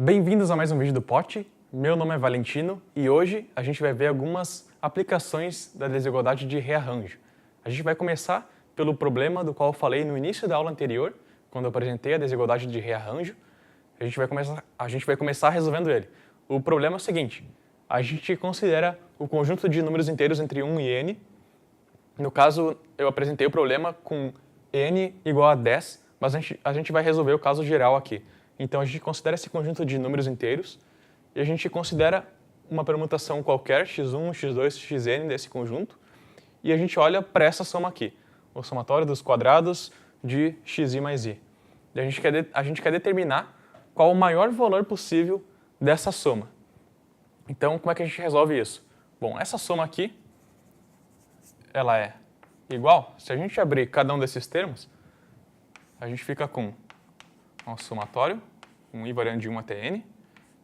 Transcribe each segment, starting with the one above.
Bem-vindos a mais um vídeo do Pote. Meu nome é Valentino e hoje a gente vai ver algumas aplicações da desigualdade de rearranjo. A gente vai começar pelo problema do qual eu falei no início da aula anterior, quando eu apresentei a desigualdade de rearranjo. A gente vai começar resolvendo ele. O problema é o seguinte: a gente considera o conjunto de números inteiros entre 1 e n. No caso, eu apresentei o problema com n igual a 10, mas a gente vai resolver o caso geral aqui. Então, a gente considera esse conjunto de números inteiros e a gente considera uma permutação qualquer, x1, x2, xn desse conjunto, e a gente olha para essa soma aqui, o somatório dos quadrados de xi mais i. E a gente quer determinar qual o maior valor possível dessa soma. Então, como é que a gente resolve isso? Bom, essa soma aqui, ela é igual. Se a gente abrir cada um desses termos, a gente fica com um somatório, um i variando de 1 até n,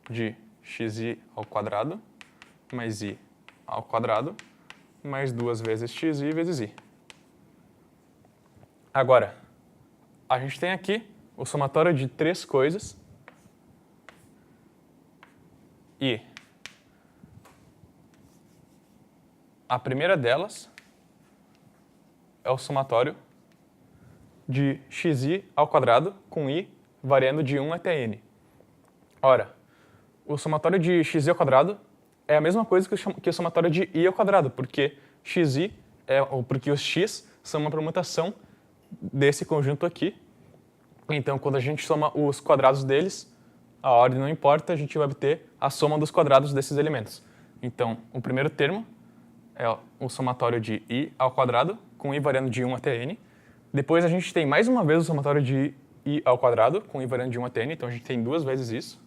de xi ao quadrado, mais i ao quadrado, mais 2 vezes xi vezes i. Agora, a gente tem aqui o somatório de três coisas, e a primeira delas é o somatório de xi ao quadrado com i variando de 1 até n. Ora, o somatório de xi ao quadrado é a mesma coisa que o somatório de i ao quadrado, porque porque os x são uma permutação desse conjunto aqui. Então, quando a gente soma os quadrados deles, a ordem não importa, a gente vai obter a soma dos quadrados desses elementos. Então, o primeiro termo é o somatório de i ao quadrado, com i variando de 1 até n. Depois a gente tem mais uma vez o somatório de i ao quadrado, com i variando de 1 até n, então a gente tem duas vezes isso,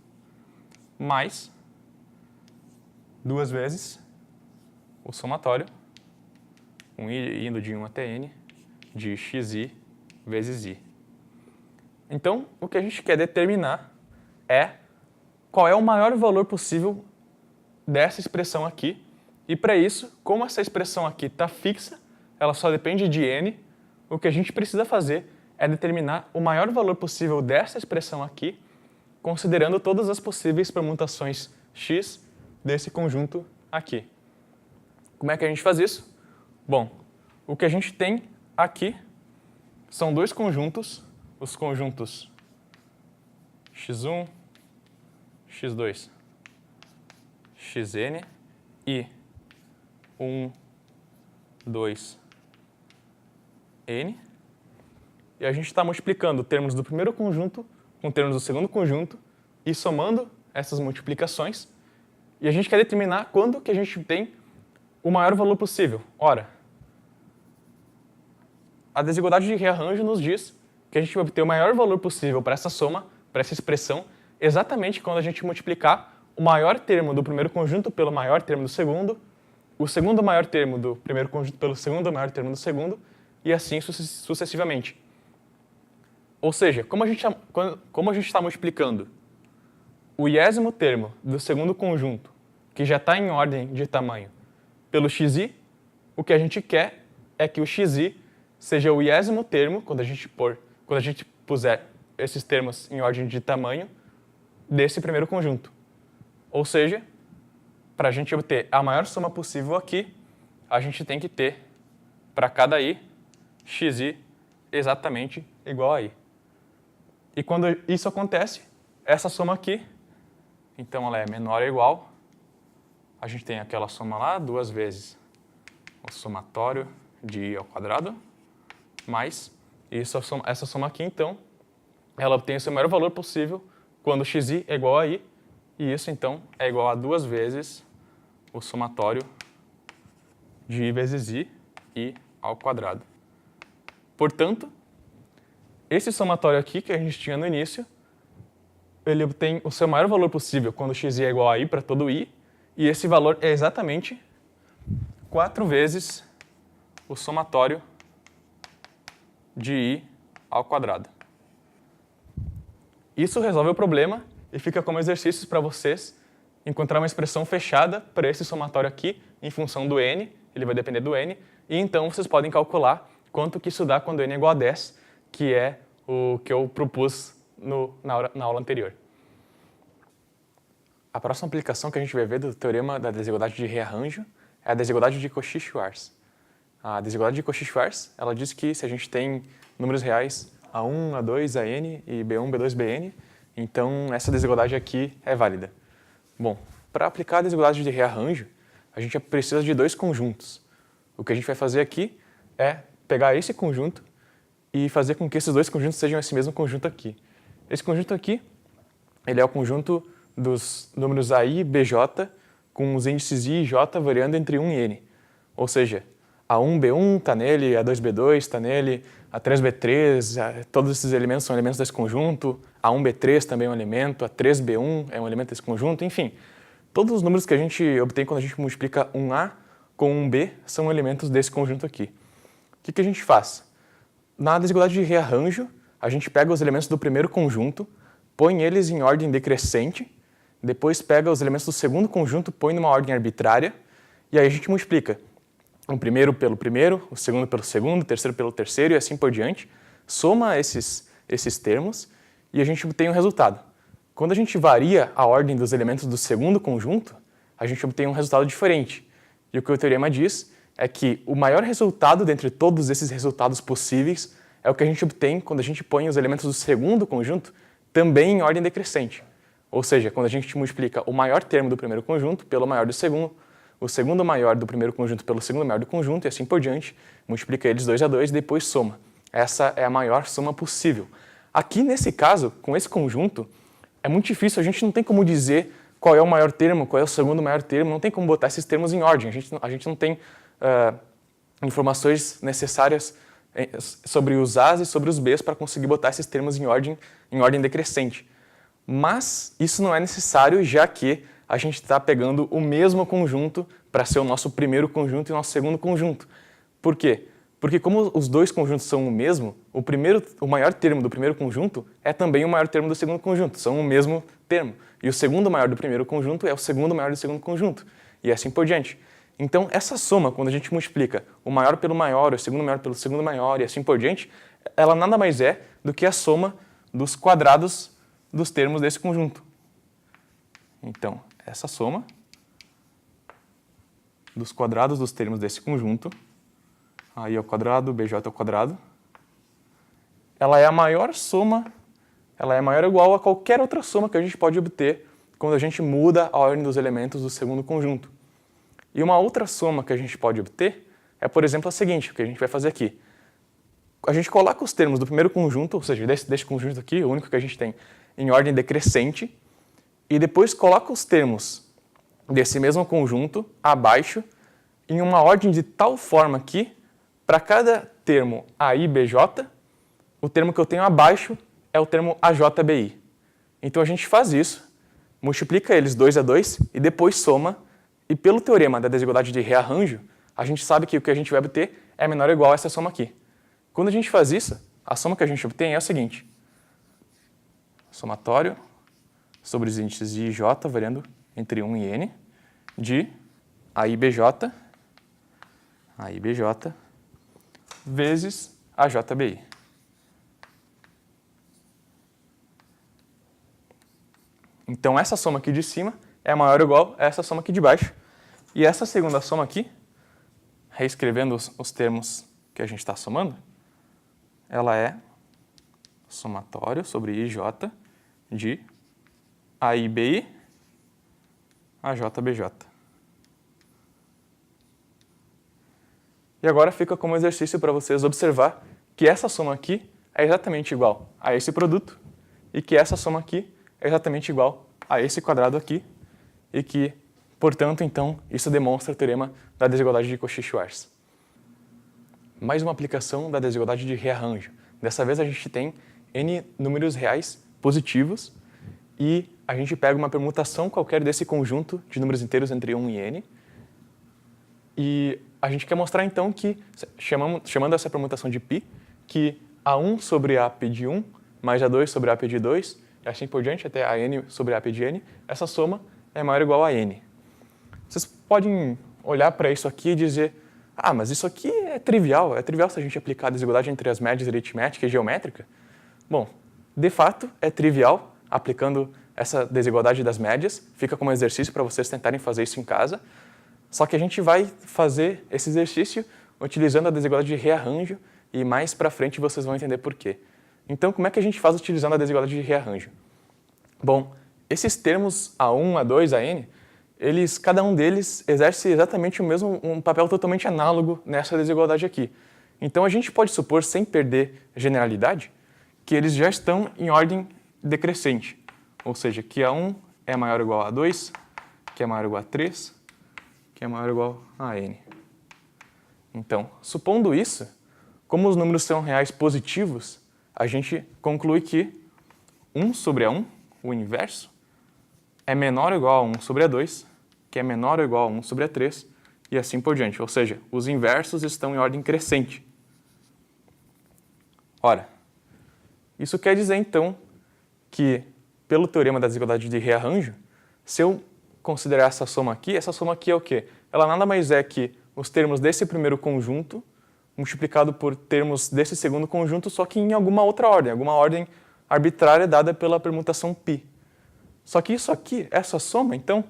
mais duas vezes o somatório, com i indo de 1 até n, de xi vezes i. Então, o que a gente quer determinar é qual é o maior valor possível dessa expressão aqui, e para isso, como essa expressão aqui está fixa, ela só depende de n, o que a gente precisa fazer é determinar o maior valor possível dessa expressão aqui, considerando todas as possíveis permutações x desse conjunto aqui. Como é que a gente faz isso? Bom, o que a gente tem aqui são dois conjuntos, os conjuntos x1, x2, xn e 1, 2, n. E a gente está multiplicando termos do primeiro conjunto com termos do segundo conjunto e somando essas multiplicações. E a gente quer determinar quando que a gente tem o maior valor possível. Ora, a desigualdade de rearranjo nos diz que a gente vai obter o maior valor possível para essa soma, para essa expressão, exatamente quando a gente multiplicar o maior termo do primeiro conjunto pelo maior termo do segundo, o segundo maior termo do primeiro conjunto pelo segundo maior termo do segundo, e assim sucessivamente. Ou seja, como a gente está multiplicando o iésimo termo do segundo conjunto, que já está em ordem de tamanho, pelo xi, o que a gente quer é que o xi seja o iésimo termo, quando a gente puser esses termos em ordem de tamanho, desse primeiro conjunto. Ou seja, para a gente obter a maior soma possível aqui, a gente tem que ter, para cada i, xi exatamente igual a i. E quando isso acontece, essa soma aqui, então ela é menor ou igual, a gente tem aquela soma lá, duas vezes o somatório de i ao quadrado, mais essa soma aqui, então, ela obtém o seu maior valor possível quando xi é igual a i, e isso, então, é igual a duas vezes o somatório de i vezes i ao quadrado. Portanto, esse somatório aqui que a gente tinha no início, ele obtém o seu maior valor possível quando xi é igual a i para todo i, e esse valor é exatamente 4 vezes o somatório de i ao quadrado. Isso resolve o problema e fica como exercícios para vocês encontrar uma expressão fechada para esse somatório aqui em função do n, ele vai depender do n, e então vocês podem calcular quanto que isso dá quando n é igual a 10, que é o que eu propus na aula anterior. A próxima aplicação que a gente vai ver do teorema da desigualdade de rearranjo é a desigualdade de Cauchy-Schwarz. A desigualdade de Cauchy-Schwarz, ela diz que se a gente tem números reais A1, A2, AN e B1, B2, BN, então essa desigualdade aqui é válida. Bom, para aplicar a desigualdade de rearranjo, a gente precisa de dois conjuntos. O que a gente vai fazer aqui é pegar esse conjunto e fazer com que esses dois conjuntos sejam esse mesmo conjunto aqui. Esse conjunto aqui, ele é o conjunto dos números AI e BJ com os índices I e J variando entre 1 e N. Ou seja, A1B1 está nele, A2B2 está nele, A3B3, todos esses elementos são elementos desse conjunto, A1B3 também é um elemento, A3B1 é um elemento desse conjunto, enfim. Todos os números que a gente obtém quando a gente multiplica um A com um B são elementos desse conjunto aqui. O que a gente faz? Na desigualdade de rearranjo, a gente pega os elementos do primeiro conjunto, põe eles em ordem decrescente, depois pega os elementos do segundo conjunto, põe numa ordem arbitrária, e aí a gente multiplica o primeiro pelo primeiro, o segundo pelo segundo, o terceiro pelo terceiro e assim por diante, soma esses termos e a gente obtém um resultado. Quando a gente varia a ordem dos elementos do segundo conjunto, a gente obtém um resultado diferente. E o que o teorema diz é que o maior resultado dentre todos esses resultados possíveis é o que a gente obtém quando a gente põe os elementos do segundo conjunto também em ordem decrescente. Ou seja, quando a gente multiplica o maior termo do primeiro conjunto pelo maior do segundo, o segundo maior do primeiro conjunto pelo segundo maior do conjunto e assim por diante, multiplica eles 2 a 2 e depois soma. Essa é a maior soma possível. Aqui, nesse caso, com esse conjunto, é muito difícil, a gente não tem como dizer qual é o maior termo, qual é o segundo maior termo, não tem como botar esses termos em ordem, a gente não tem informações necessárias sobre os A's e sobre os B's para conseguir botar esses termos em ordem decrescente. Mas isso não é necessário, já que a gente está pegando o mesmo conjunto para ser o nosso primeiro conjunto e o nosso segundo conjunto. Por quê? Porque como os dois conjuntos são o mesmo, o maior termo do primeiro conjunto é também o maior termo do segundo conjunto, são o mesmo termo. E o segundo maior do primeiro conjunto é o segundo maior do segundo conjunto, e assim por diante. Então, essa soma, quando a gente multiplica o maior pelo maior, o segundo maior pelo segundo maior e assim por diante, ela nada mais é do que a soma dos quadrados dos termos desse conjunto. Então, essa soma dos quadrados dos termos desse conjunto, AI ao quadrado, BJ ao quadrado, ela é a maior soma, ela é maior ou igual a qualquer outra soma que a gente pode obter quando a gente muda a ordem dos elementos do segundo conjunto. E uma outra soma que a gente pode obter é, por exemplo, a seguinte, o que a gente vai fazer aqui. A gente coloca os termos do primeiro conjunto, ou seja, desse conjunto aqui, o único que a gente tem, em ordem decrescente, e depois coloca os termos desse mesmo conjunto abaixo em uma ordem de tal forma que, para cada termo AIBJ, o termo que eu tenho abaixo é o termo AJBI. Então a gente faz isso, multiplica eles 2 a 2 e depois soma, e pelo teorema da desigualdade de rearranjo, a gente sabe que o que a gente vai obter é menor ou igual a essa soma aqui. Quando a gente faz isso, a soma que a gente obtém é o seguinte: somatório sobre os índices I e J, variando entre 1 e N, de AIBJ vezes AJBI. Então, essa soma aqui de cima é maior ou igual a essa soma aqui de baixo. E essa segunda soma aqui, reescrevendo os termos que a gente está somando, ela é somatório sobre IJ de AIBI AJBJ. E agora fica como exercício para vocês observar que essa soma aqui é exatamente igual a esse produto e que essa soma aqui é exatamente igual a esse quadrado aqui e que, portanto, então, isso demonstra o teorema da desigualdade de Cauchy-Schwarz. Mais uma aplicação da desigualdade de rearranjo. Dessa vez a gente tem n números reais positivos e a gente pega uma permutação qualquer desse conjunto de números inteiros entre 1 e n e a gente quer mostrar então que, chamando essa permutação de π, que A1 sobre AP de 1 mais A2 sobre AP de 2 e assim por diante até AN sobre AP de n, essa soma é maior ou igual a n. Vocês podem olhar para isso aqui e dizer: ah, mas isso aqui é trivial se a gente aplicar a desigualdade entre as médias aritmética e geométrica. Bom, de fato, é trivial aplicando essa desigualdade das médias, fica como exercício para vocês tentarem fazer isso em casa. Só que a gente vai fazer esse exercício utilizando a desigualdade de rearranjo e mais para frente vocês vão entender por quê. Então, como é que a gente faz utilizando a desigualdade de rearranjo? Bom, esses termos A1, A2, AN, cada um deles exerce exatamente um papel totalmente análogo nessa desigualdade aqui. Então, a gente pode supor, sem perder generalidade, que eles já estão em ordem decrescente. Ou seja, que A1 é maior ou igual a A2, que é maior ou igual a 3, que é maior ou igual a N. Então, supondo isso, como os números são reais positivos, a gente conclui que 1 sobre A1, o inverso, é menor ou igual a 1 sobre A2, que é menor ou igual a 1 sobre A3, e assim por diante. Ou seja, os inversos estão em ordem crescente. Ora, isso quer dizer, então, que, pelo teorema da desigualdade de rearranjo, se eu considerar essa soma aqui é o quê? Ela nada mais é que os termos desse primeiro conjunto multiplicado por termos desse segundo conjunto, só que em alguma outra ordem, alguma ordem arbitrária dada pela permutação π. Só que isso aqui, essa soma, então,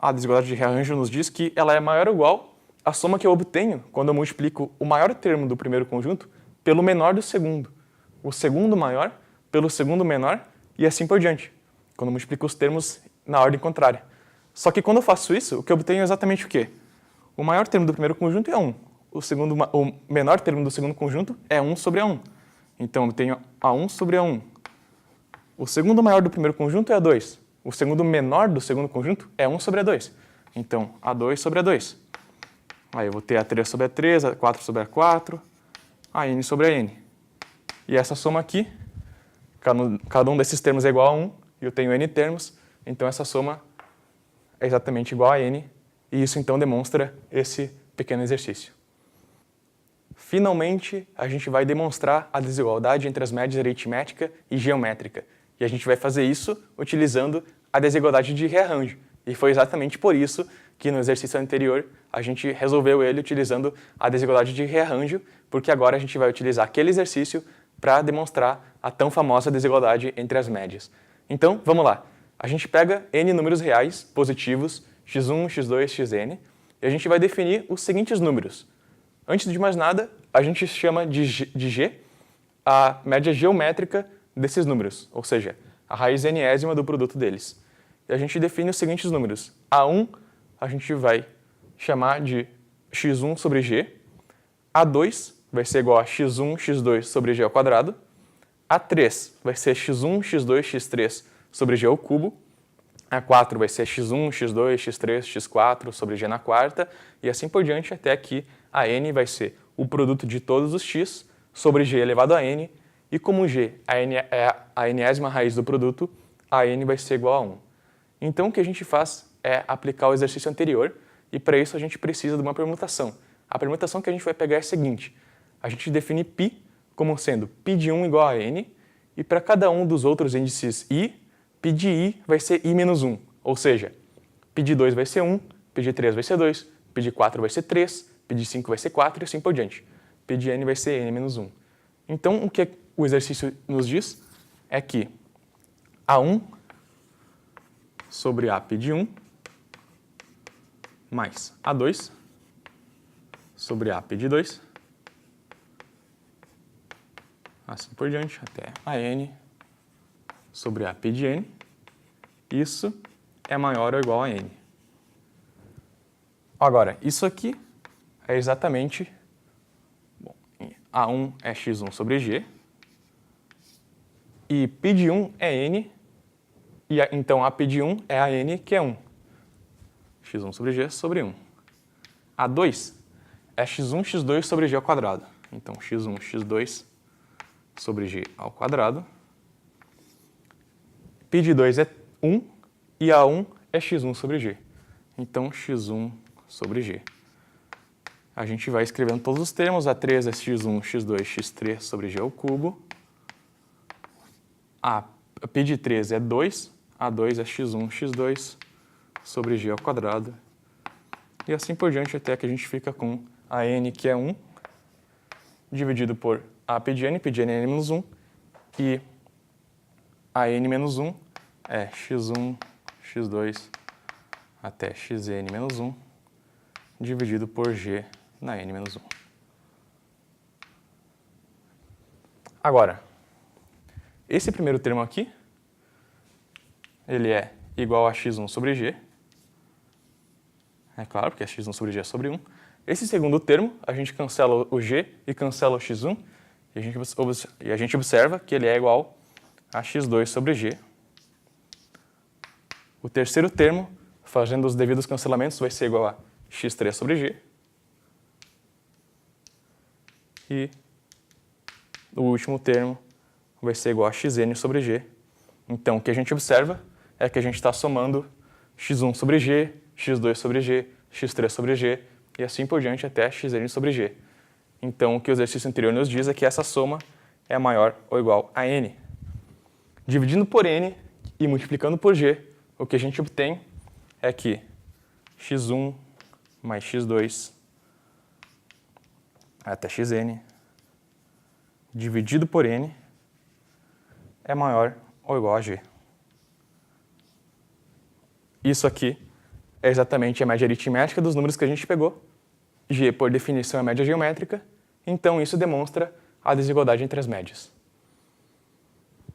a desigualdade de rearranjo nos diz que ela é maior ou igual à soma que eu obtenho quando eu multiplico o maior termo do primeiro conjunto pelo menor do segundo, o segundo maior pelo segundo menor e assim por diante, quando eu multiplico os termos na ordem contrária. Só que quando eu faço isso, o que eu obtenho é exatamente o quê? O maior termo do primeiro conjunto é 1. O menor termo do segundo conjunto é 1 sobre A1. Então, eu tenho A1 sobre A1. O segundo maior do primeiro conjunto é A2. O segundo menor do segundo conjunto é 1 sobre A2. Então, A2 sobre A2. Aí eu vou ter A3 sobre A3, A4 sobre A4, AN sobre AN. E essa soma aqui, cada um desses termos é igual a 1, e eu tenho N termos, então essa soma é exatamente igual a N, e isso então demonstra esse pequeno exercício. Finalmente, a gente vai demonstrar a desigualdade entre as médias aritmética e geométrica. E a gente vai fazer isso utilizando a desigualdade de rearranjo. E foi exatamente por isso que no exercício anterior a gente resolveu ele utilizando a desigualdade de rearranjo, porque agora a gente vai utilizar aquele exercício para demonstrar a tão famosa desigualdade entre as médias. Então, vamos lá. A gente pega n números reais positivos, x1, x2, xn, e a gente vai definir os seguintes números. Antes de mais nada, a gente chama de g a média geométrica desses números, ou seja, a raiz enésima do produto deles. E a gente define os seguintes números. A1 a gente vai chamar de x1 sobre g, A2 vai ser igual a x1, x2 sobre g ao quadrado, A3 vai ser x1, x2, x3 sobre g ao cubo, A4 vai ser x1, x2, x3, x4 sobre g na quarta, e assim por diante, até que a n vai ser o produto de todos os x sobre g elevado a n, e como g é a enésima raiz do produto, a n vai ser igual a 1. Então o que a gente faz é aplicar o exercício anterior, e para isso a gente precisa de uma permutação. A permutação que a gente vai pegar é a seguinte: a gente define π como sendo π de 1 igual a n, e para cada um dos outros índices i, π de i vai ser i menos 1, ou seja, π de 2 vai ser 1, π de 3 vai ser 2, π de 4 vai ser 3, π de 5 vai ser 4 e assim por diante. π de n vai ser n menos 1. Então, o que o exercício nos diz é que A1 sobre A π de 1 mais A2 sobre A π de 2, assim por diante, até a n sobre A π de n, isso é maior ou igual a n. Agora, isso aqui é exatamente, bom, A1 é x1 sobre g, e π de 1 é n, e então A π de 1 é a n, que é 1. x1 sobre g sobre 1. A2 é x1, x2 sobre g ao quadrado. Então, x1, x2 sobre g ao quadrado. π de 2 é 1 e A1 é x1 sobre g. Então, x1 sobre g. A gente vai escrevendo todos os termos. A3 é x1, x2, x3 sobre g ao cubo. A π de 3 é 2. A2 é x1, x2 sobre g ao quadrado. E assim por diante até que a gente fica com a n, que é 1, dividido por a π de n é n menos 1, e a n menos 1 é x1, x2 até xn menos 1 dividido por g na n menos 1. Agora, esse primeiro termo aqui, ele é igual a x1 sobre g. É claro, porque é x1 sobre g é sobre 1. Esse segundo termo, a gente cancela o g e cancela o x1, e a gente observa que ele é igual a x2 sobre g. O terceiro termo, fazendo os devidos cancelamentos, vai ser igual a x3 sobre g. E o último termo vai ser igual a xn sobre g. Então, o que a gente observa é que a gente está somando x1 sobre g, x2 sobre g, x3 sobre g, e assim por diante até xn sobre g. Então, o que o exercício anterior nos diz é que essa soma é maior ou igual a n. Dividindo por n e multiplicando por g, o que a gente obtém é que x1 mais x2 até xn dividido por n é maior ou igual a g. Isso aqui é exatamente a média aritmética dos números que a gente pegou. G, por definição, é a média geométrica, então isso demonstra a desigualdade entre as médias.